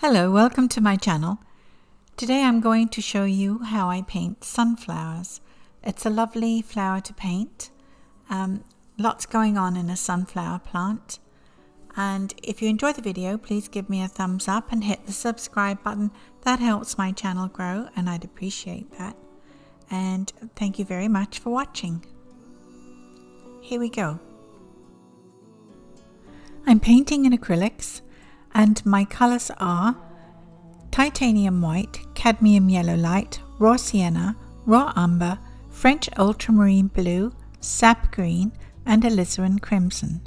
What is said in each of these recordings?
Hello, welcome to my channel. Today I'm going to show you how I paint sunflowers. It's a lovely flower to paint. Lots going on in a sunflower plant. And if you enjoy the video, please give me a thumbs up and hit the subscribe button. That helps my channel grow and I'd appreciate that. And thank you very much for watching. Here we go. I'm painting in acrylics and my colors are titanium white, cadmium yellow light, raw sienna, raw umber, French ultramarine blue, sap green and alizarin crimson.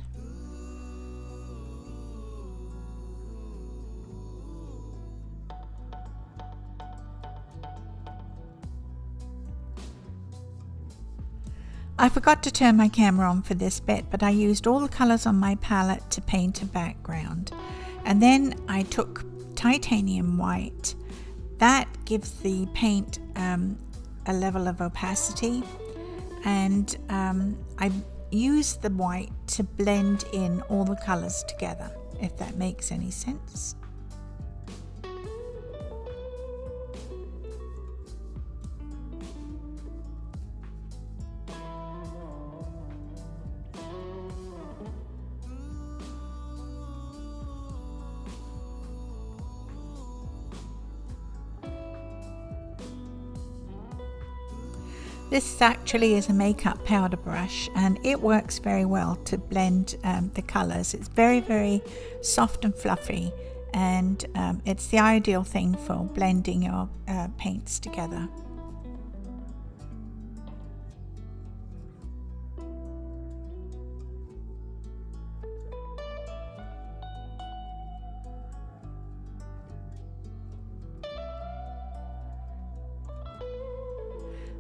I forgot to turn my camera on for this bit, but I used all the colours on my palette to paint a background. And then I took titanium white. That gives the paint a level of opacity. And I used the white to blend in all the colours together, if that makes any sense. This actually is a makeup powder brush and it works very well to blend the colours. It's very soft and fluffy, and it's the ideal thing for blending your paints together.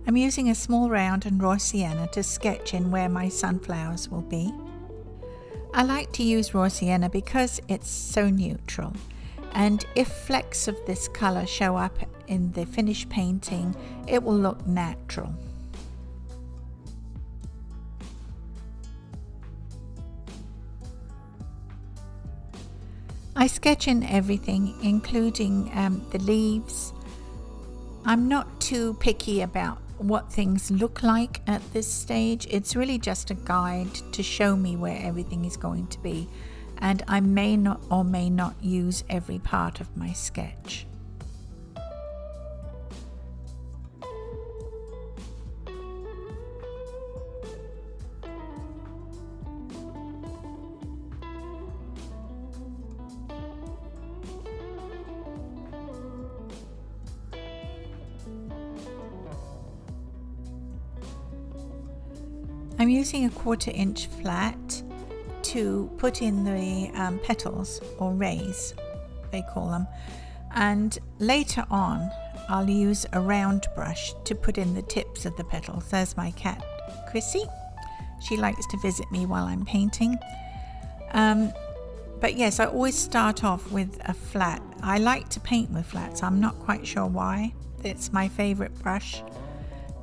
I'm using a small round and raw sienna to sketch in where my sunflowers will be. I like to use raw sienna because it's so neutral, and if flecks of this colour show up in the finished painting, it will look natural. I sketch in everything, including the leaves. I'm not too picky about what things look like at this stage. It's really just a guide to show me where everything is going to be, and I may not or may not use every part of my sketch. I'm using a 1/4 inch flat to put in the petals, or rays they call them, and later on I'll use a round brush to put in the tips of the petals. There's my cat Chrissy. She likes to visit me while I'm painting. But yes, I always start off with a flat. I like to paint with flats. I'm not quite sure why. It's my favorite brush.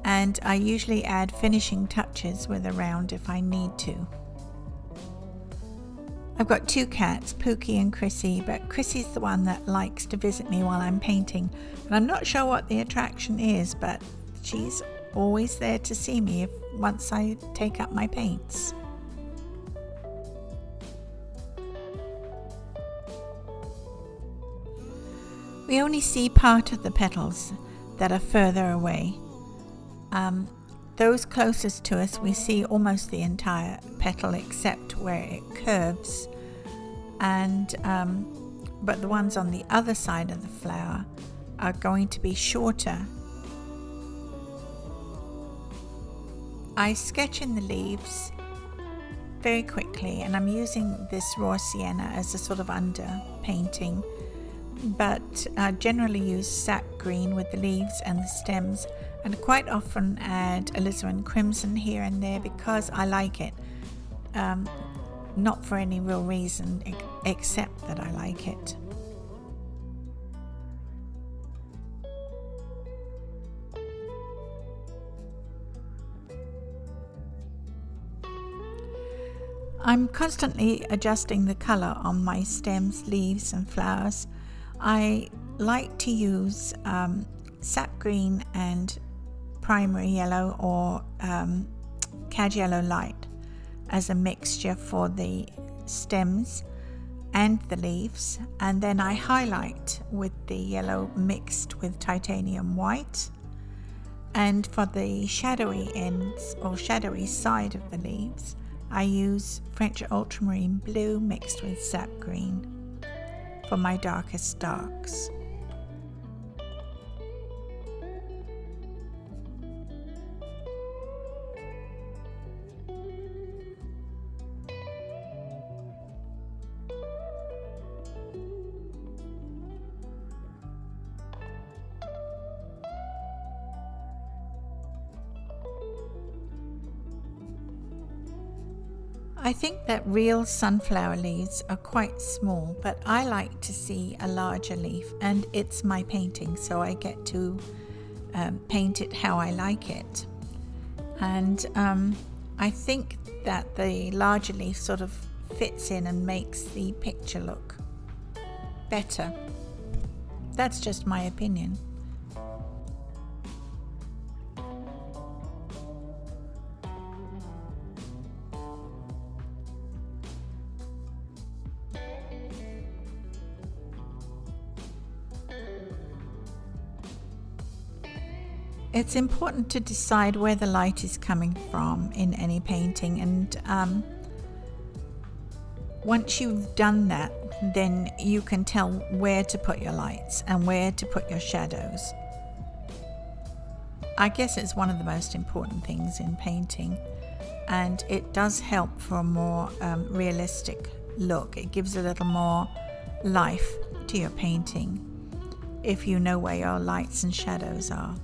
And I usually add finishing touches with a round if I need to. I've got 2 cats, Pookie and Chrissy, but Chrissy's the one that likes to visit me while I'm painting. And I'm not sure what the attraction is, but she's always there to see me once I take up my paints. We only see part of the petals that are further away. Those closest to us, we see almost the entire petal except where it curves, and but the ones on the other side of the flower are going to be shorter. I sketch in the leaves very quickly, and I'm using this raw sienna as a sort of underpainting, but I generally use sap green with the leaves and the stems, and quite often add alizarin crimson here and there because I like it, not for any real reason except that I like it. I'm constantly adjusting the colour on my stems, leaves and flowers. I like to use sap green and primary yellow or cad yellow light as a mixture for the stems and the leaves, and then I highlight with the yellow mixed with titanium white. And for the shadowy ends or shadowy side of the leaves, I use French ultramarine blue mixed with sap green for my darkest darks. I think that real sunflower leaves are quite small, but I like to see a larger leaf, and it's my painting, so I get to paint it how I like it. And I think that the larger leaf sort of fits in and makes the picture look better. That's just my opinion. It's important to decide where the light is coming from in any painting, and once you've done that, then you can tell where to put your lights and where to put your shadows. I guess it's one of the most important things in painting, and it does help for a more realistic look. It gives a little more life to your painting if you know where your lights and shadows are.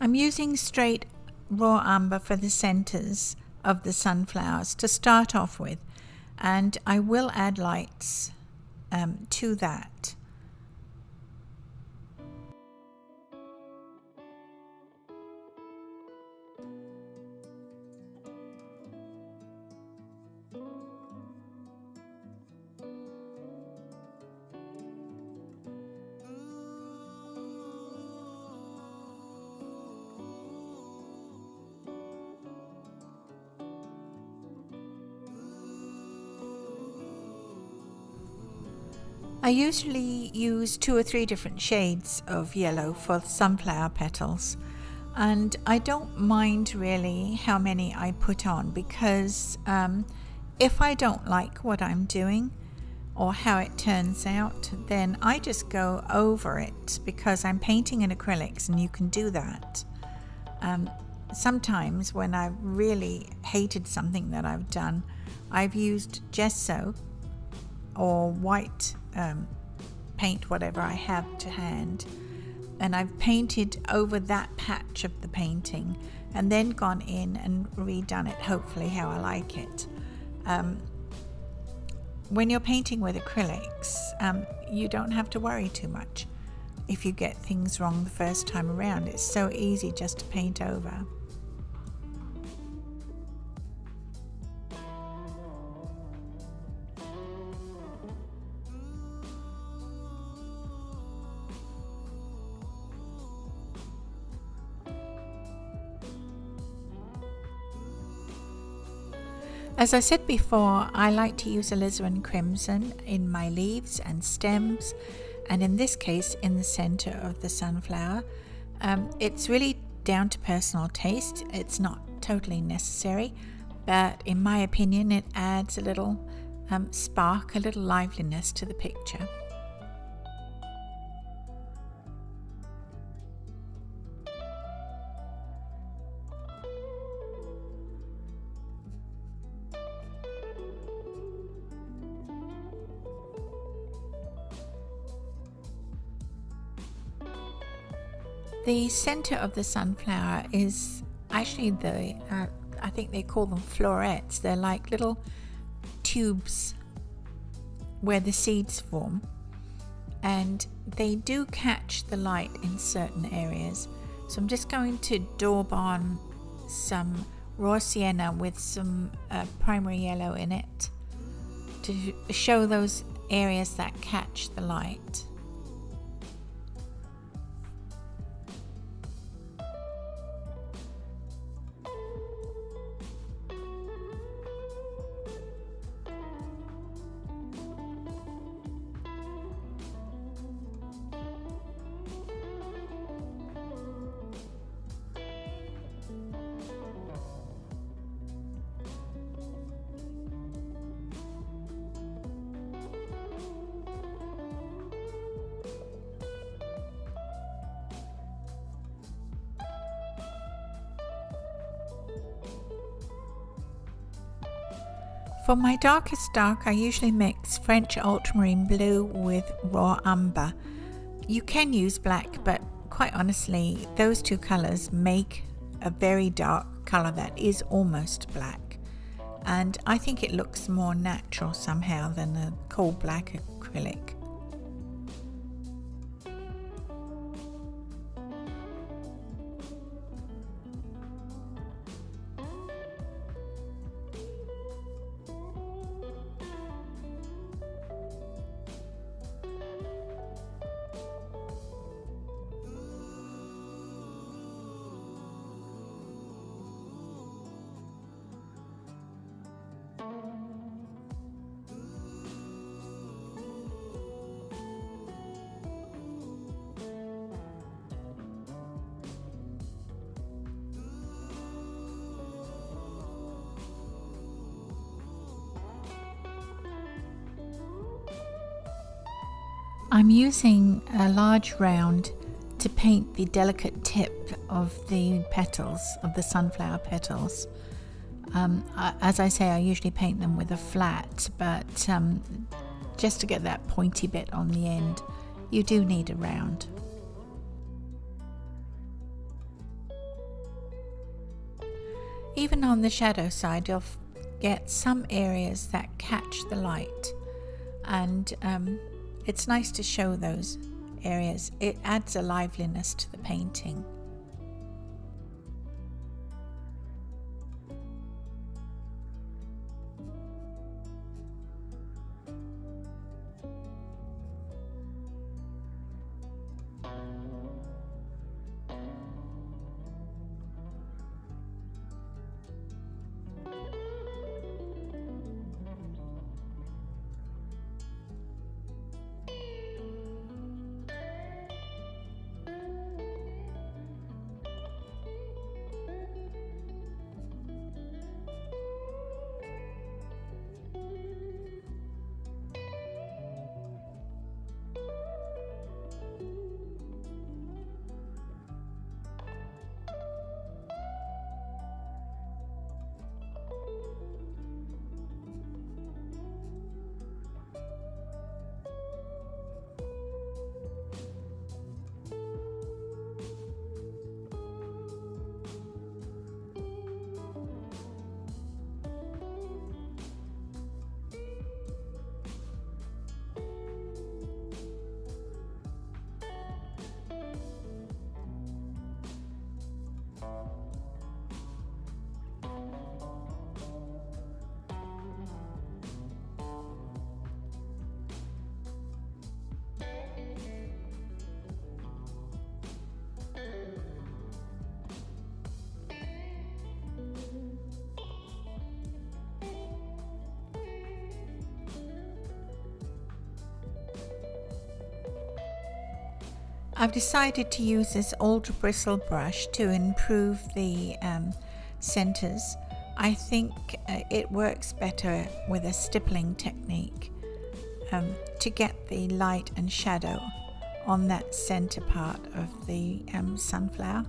I'm using straight raw umber for the centers of the sunflowers to start off with, and I will add lights to that. I usually use 2 or 3 different shades of yellow for sunflower petals, and I don't mind really how many I put on, because if I don't like what I'm doing or how it turns out, then I just go over it, because I'm painting in acrylics and you can do that. Sometimes when I've really hated something that I've done, I've used gesso or white paint, whatever I have to hand, and I've painted over that patch of the painting and then gone in and redone it, hopefully how I like it. When you're painting with acrylics, you don't have to worry too much if you get things wrong the first time around. It's so easy just to paint over. As I said before, I like to use alizarin crimson in my leaves and stems, and in this case in the center of the sunflower. It's really down to personal taste. It's not totally necessary, but in my opinion it adds a little spark, a little liveliness to the picture. The center of the sunflower is actually I think they call them florets. They're like little tubes where the seeds form, and they do catch the light in certain areas. So I'm just going to daub on some raw sienna with some primary yellow in it to show those areas that catch the light. For my darkest dark, I usually mix French ultramarine blue with raw umber. You can use black, but quite honestly, those two colors make a very dark color that is almost black. And I think it looks more natural somehow than a coal black acrylic. I'm using a large round to paint the delicate tip of the petals, of the sunflower petals. As I say, I usually paint them with a flat, but just to get that pointy bit on the end, you do need a round. Even on the shadow side, you'll get some areas that catch the light, and it's nice to show those areas. It adds a liveliness to the painting. I've decided to use this old bristle brush to improve the centers. I think it works better with a stippling technique to get the light and shadow on that center part of the sunflower.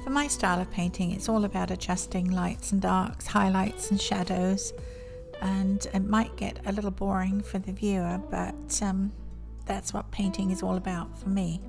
For my style of painting, it's all about adjusting lights and darks, highlights and shadows, and it might get a little boring for the viewer, but that's what painting is all about for me.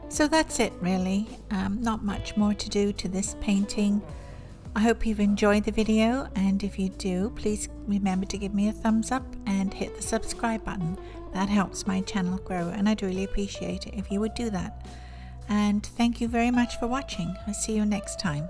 So that's it really, not much more to do to this painting. I hope you've enjoyed the video, and if you do, please remember to give me a thumbs up and hit the subscribe button. That helps my channel grow, and I'd really appreciate it if you would do that. And thank you very much for watching. I'll see you next time.